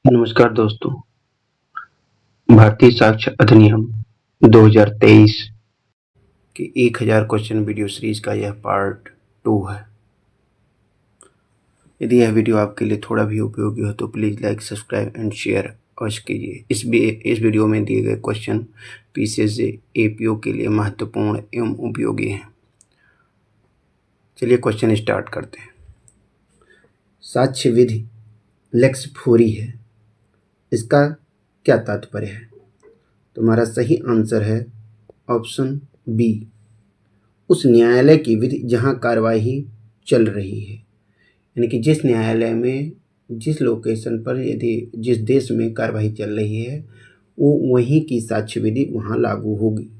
नमस्कार दोस्तों। भारतीय साक्ष्य अधिनियम 2023 के 1000 क्वेश्चन वीडियो सीरीज का यह पार्ट 2 है। यदि यह वीडियो आपके लिए थोड़ा भी उपयोगी हो तो please like, subscribe and share अवश्य कीजिए। इस वीडियो में दिए गए क्वेश्चन पीसीएस एपीओ के लिए महत्वपूर्ण एवं उपयोगी हैं। चलिए क्वेश्चन स्टार्ट करते हैं। साक्ष्य विधि लेक्स फोरी है, इसका क्या तात्पर्य है? तो हमारा सही आंसर है ऑप्शन बी, उस न्यायालय की विधि जहां कार्यवाही चल रही है। यानी कि जिस न्यायालय में, जिस लोकेशन पर, यदि जिस देश में कार्यवाही चल रही है वो वहीं की साक्ष्य विधि वहां लागू होगी।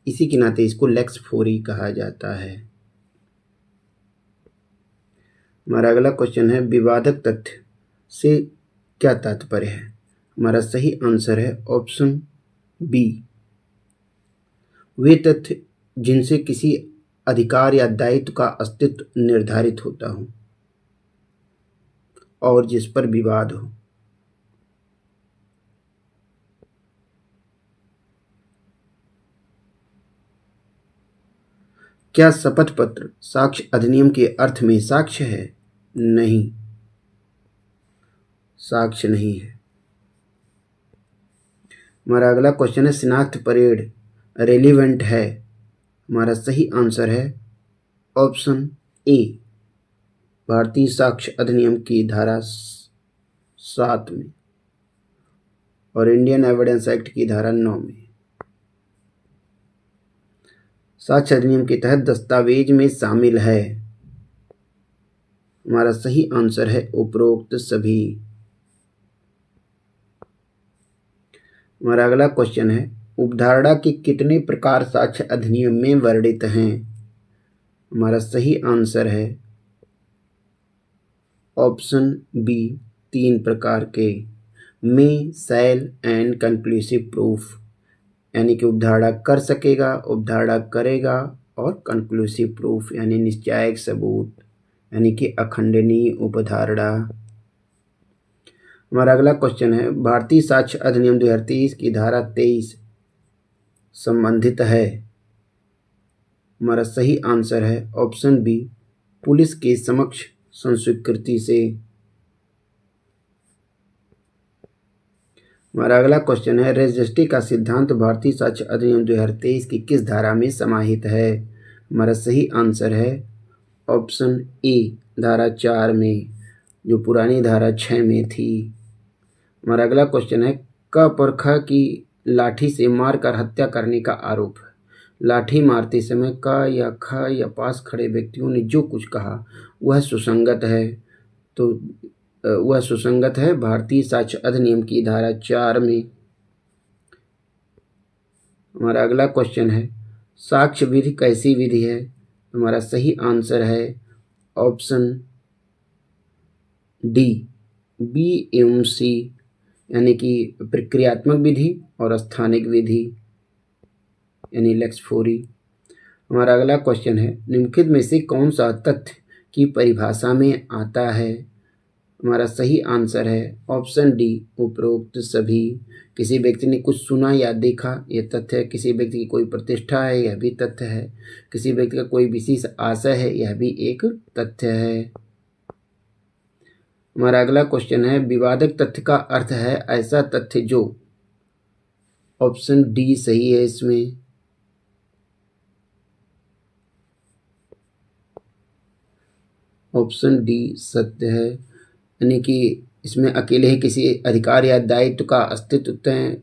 इसी के नाते इसको लेक्स फोरी कहा जाता है। हमारा अगला क्वेश्चन है विवादक तथ्य से क्या तात्पर्य है? हमारा सही आंसर है ऑप्शन बी, वे तथ्य जिनसे किसी अधिकार या दायित्व का अस्तित्व निर्धारित होता हो और जिस पर विवाद हो। क्या शपथ पत्र साक्ष्य अधिनियम के अर्थ में साक्ष्य है? नहीं, साक्ष्य नहीं है। हमारा अगला क्वेश्चन है शिनाख्त परेड रेलिवेंट है? हमारा सही आंसर है ऑप्शन ए, भारतीय साक्ष्य अधिनियम की धारा 7 में और इंडियन एविडेंस एक्ट की धारा 9 में। साक्ष्य अधिनियम के तहत दस्तावेज में शामिल है? हमारा सही आंसर है उपरोक्त सभी। हमारा अगला क्वेश्चन है उपधारणा के कितने प्रकार साक्ष्य अधिनियम में वर्णित हैं? हमारा सही आंसर है ऑप्शन बी, 3 प्रकार के, में, शैल एंड कंक्लूसिव प्रूफ। यानी कि उपधारणा कर सकेगा, उपधारणा करेगा और कंक्लूसिव प्रूफ यानी निश्चायक सबूत, यानी कि अखंडनीय उपधारणा। हमारा अगला क्वेश्चन है भारतीय साक्ष्य अधिनियम 2023 की धारा 23 संबंधित है? हमारा सही आंसर है ऑप्शन बी, पुलिस के समक्ष संस्वीकृति से। हमारा अगला क्वेश्चन है रजिस्ट्री का सिद्धांत भारतीय साक्ष्य अधिनियम 2023 की किस धारा में समाहित है? हमारा सही आंसर है ऑप्शन ए, धारा 4 में, जो पुरानी धारा 6 में थी। हमारा अगला क्वेश्चन है क पर ख की लाठी से मारकर हत्या करने का आरोप है। लाठी मारते समय क या ख या पास खड़े व्यक्तियों ने जो कुछ कहा वह सुसंगत है। तो वह सुसंगत है भारतीय साक्ष्य अधिनियम की धारा 4 में। हमारा अगला क्वेश्चन है साक्ष्य विधि कैसी विधि है? हमारा सही आंसर है ऑप्शन डी, बी एवं सी, यानी कि प्रक्रियात्मक विधि और स्थानिक विधि, यानी लेक्स फोरी। हमारा अगला क्वेश्चन है निम्नलिखित में से कौन सा तथ्य की परिभाषा में आता है? हमारा सही आंसर है ऑप्शन डी, उपरोक्त सभी। किसी व्यक्ति ने कुछ सुना या देखा, यह तथ्य है। किसी व्यक्ति की कोई प्रतिष्ठा है, यह भी तथ्य है। किसी व्यक्ति का कोई विशेष आशय है, यह भी एक तथ्य है। हमारा अगला क्वेश्चन है विवादक तथ्य का अर्थ है ऐसा तथ्य जो, ऑप्शन डी सही है इसमें। ऑप्शन डी सत्य है, यानी कि इसमें अकेले ही किसी अधिकार या दायित्व का अस्तित्व तय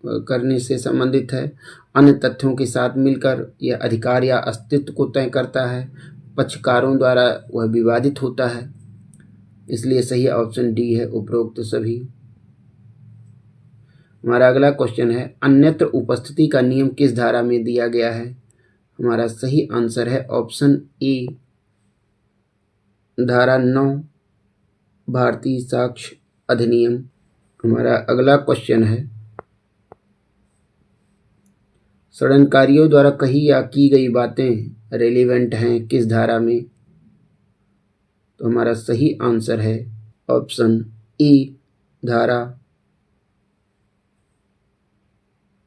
करने से संबंधित है। अन्य तथ्यों के साथ मिलकर यह अधिकार या अस्तित्व को तय करता है। पक्षकारों द्वारा वह विवादित होता है, इसलिए सही ऑप्शन डी है, उपरोक्त सभी। हमारा अगला क्वेश्चन है अन्यत्र उपस्थिति का नियम किस धारा में दिया गया है? हमारा सही आंसर है ऑप्शन ए, धारा 9 भारतीय साक्ष्य अधिनियम। हमारा अगला क्वेश्चन है षड्यंत्रकारियों द्वारा कही या की गई बातें रेलिवेंट हैं किस धारा में? तो हमारा सही आंसर है ऑप्शन ए, धारा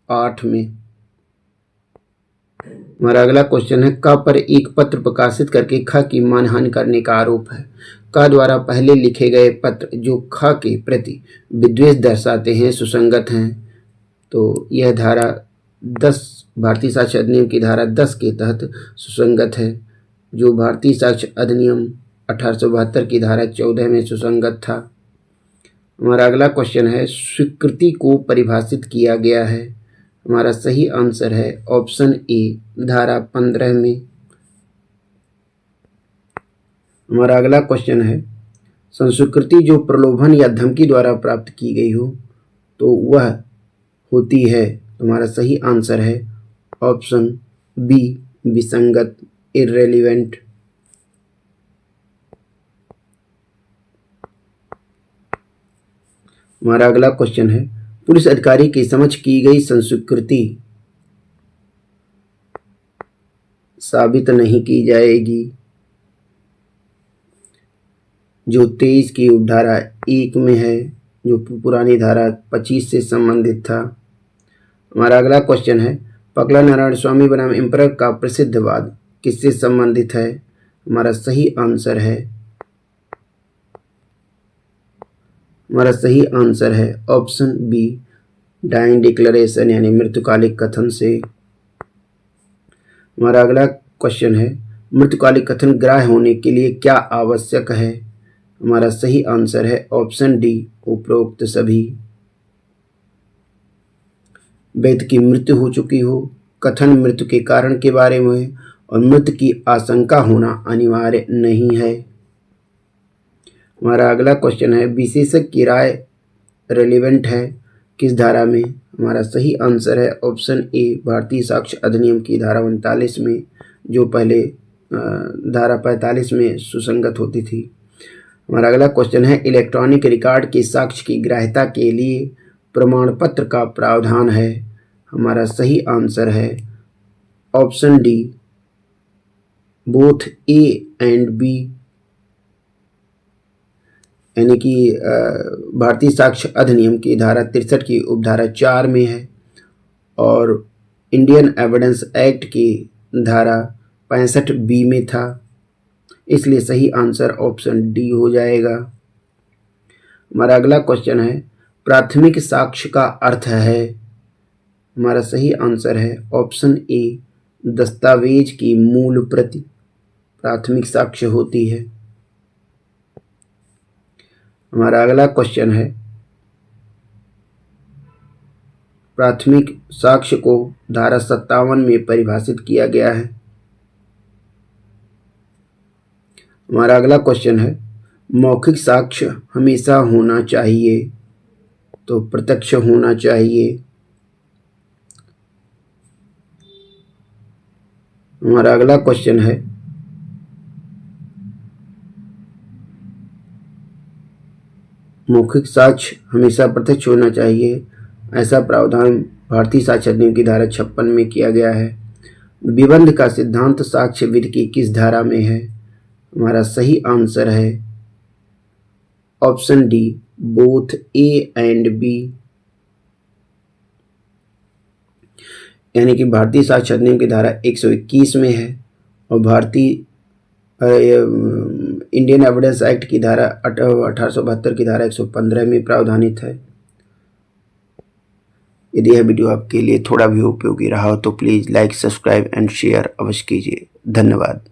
8 में। हमारा अगला क्वेश्चन है, क पर एक पत्र प्रकाशित करके ख की मानहानि करने का आरोप है। क द्वारा पहले लिखे गए पत्र जो ख के प्रति विद्वेष दर्शाते हैं सुसंगत हैं। तो यह धारा 10 भारतीय साक्ष्य अधिनियम की धारा 10 के तहत सुसंगत है, जो भारतीय साक्ष्य अधिनियम 1872 की धारा 14 में सुसंगत था। हमारा अगला क्वेश्चन है, स्वीकृति को परिभाषित किया गया है। हमारा सही आंसर है ऑप्शन ए धारा 15 में। हमारा अगला क्वेश्चन है, संस्वीकृति जो प्रलोभन या धमकी द्वारा प्राप्त की गई हो तो वह होती है। हमारा सही आंसर है ऑप्शन बी विसंगत, इररेलेवेंट। हमारा अगला क्वेश्चन है, पुलिस अधिकारी के समक्ष की गई संस्वीकृति साबित नहीं की जाएगी, जो 23 की उपधारा 1 में है, जो पुरानी धारा 25 से संबंधित था। हमारा अगला क्वेश्चन है, पगला नारायण स्वामी बनाम एम्परर का प्रसिद्ध वाद किससे संबंधित है। हमारा सही आंसर है ऑप्शन बी डाइंग डिक्लेरेशन यानी मृत्युकालिक कथन से। हमारा अगला क्वेश्चन है, मृत्युकालिक कथन ग्राह्य होने के लिए क्या आवश्यक है। हमारा सही आंसर है ऑप्शन डी उपरोक्त सभी। व्यक्ति की मृत्यु हो चुकी हो, कथन मृत्यु के कारण के बारे में है और मृत्यु की आशंका होना अनिवार्य नहीं है। हमारा अगला क्वेश्चन है, विशेषज्ञ की राय रेलिवेंट है किस धारा में। हमारा सही आंसर है ऑप्शन ए भारतीय साक्ष्य अधिनियम की धारा 39 में, जो पहले धारा 45 में सुसंगत होती थी। हमारा अगला क्वेश्चन है, इलेक्ट्रॉनिक रिकॉर्ड के साक्ष्य की ग्राह्यता के लिए प्रमाण पत्र का प्रावधान है। हमारा सही आंसर है option D both A and B, यानी कि भारतीय साक्ष्य अधिनियम की धारा 63 की उपधारा 4 में है और इंडियन एविडेंस एक्ट की धारा 65 बी में था, इसलिए सही आंसर ऑप्शन डी हो जाएगा। हमारा अगला क्वेश्चन है, प्राथमिक साक्ष्य का अर्थ है। हमारा सही आंसर है ऑप्शन ए दस्तावेज की मूल प्रति प्राथमिक साक्ष्य होती है। हमारा अगला क्वेश्चन है, प्राथमिक साक्ष्य को धारा 57 में परिभाषित किया गया है। हमारा अगला क्वेश्चन है, मौखिक साक्ष्य हमेशा होना चाहिए तो प्रत्यक्ष होना चाहिए। हमारा अगला क्वेश्चन है, मौखिक साक्ष्य हमेशा प्रत्यक्ष होना चाहिए, ऐसा प्रावधान भारतीय साक्ष्य अधिनियम की धारा 56 में किया गया है। विबंध का सिद्धांत साक्ष्य विधि की किस धारा में है। हमारा सही आंसर है option D both A and B, यानी कि भारतीय साक्ष्य अधिनियम की धारा 121 में है और भारतीय इंडियन एविडेंस एक्ट की धारा 1872 की धारा 115 में प्रावधानित है। यदि यह वीडियो आपके लिए थोड़ा भी उपयोगी रहा हो तो please like, subscribe and share अवश्य कीजिए। धन्यवाद।